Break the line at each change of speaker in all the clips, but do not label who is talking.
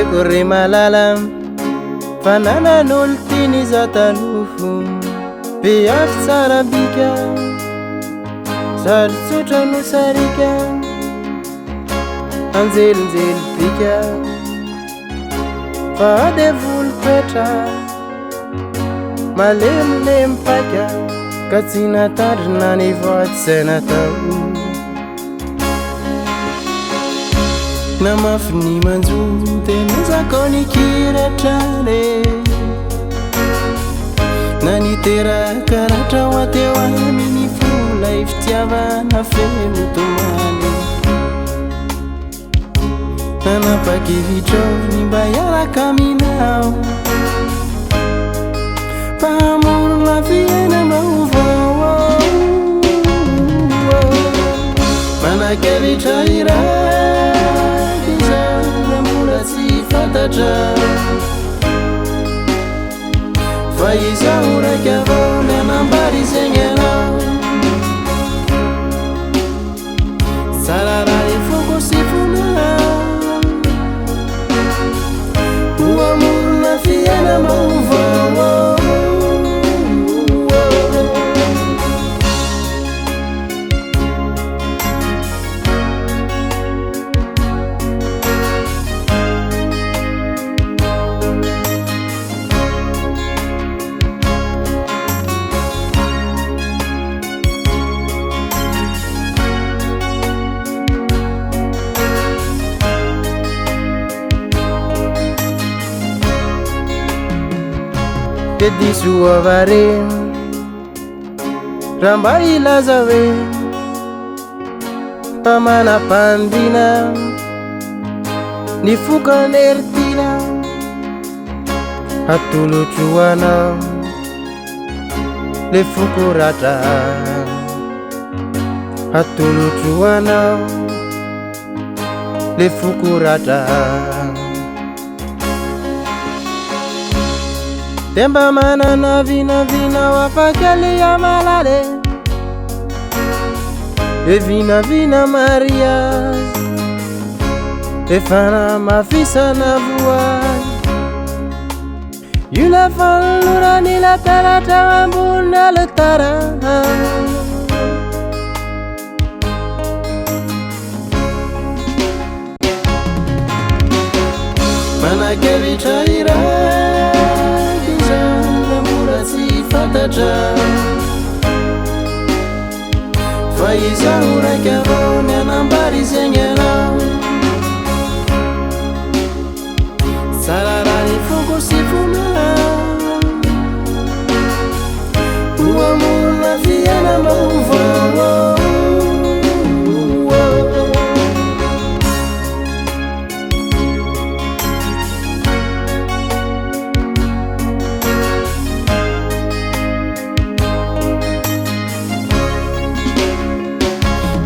Corre malala fanana noltini zatalufo Piaf sarabika Sarsutra no sarika Anzel pika Fade vulpetra Malem paka Katsina tarna ni voat senatau Namafni manzute Nizakoni kiratrane Nani tera karatra watewa Mini fula iftiava na femu tumani Nana pakivitro ni bayara kaminao Pamur la fiena mauvo Mana kevitra ira Fataja Faiza urakavo Menambari zengena Sararari fuku sifuna Uamur na fiena mauvo Pedi sua vare Ramba ilazawe Pamana pandina Nifuka nertina Hatulu chuana Lefuku rata Hatulu chuana Lefuku rata Temba mana na vina wapakali ya malale E vina Maria E fana mafisa na vua Yula falura ni la tarata wambuna le tara Mana kevitra ira Fataja Faiza urakavo Menambari zengena Sararani fuku sifuna Uamur na fiena mauvo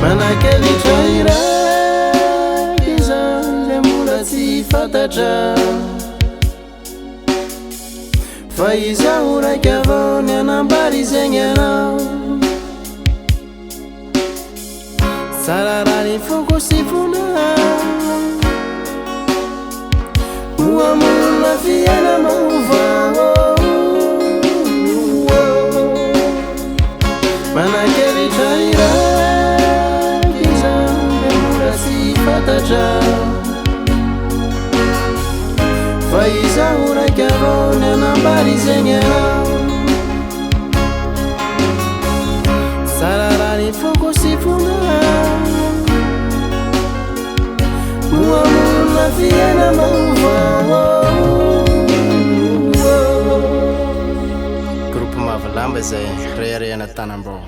Mana kevitra ira Kiza lemura si fataja Faiza urakavo Menambari zengena Sararani fuku sifuna Uamur na fiena mauvo Mana kevitra ira Fataja Faiza urakavo Menambari zengena Sararani fuku sifuna Uamur na fiena mauvo Grupo Mavolamba zay Rere na Tanambao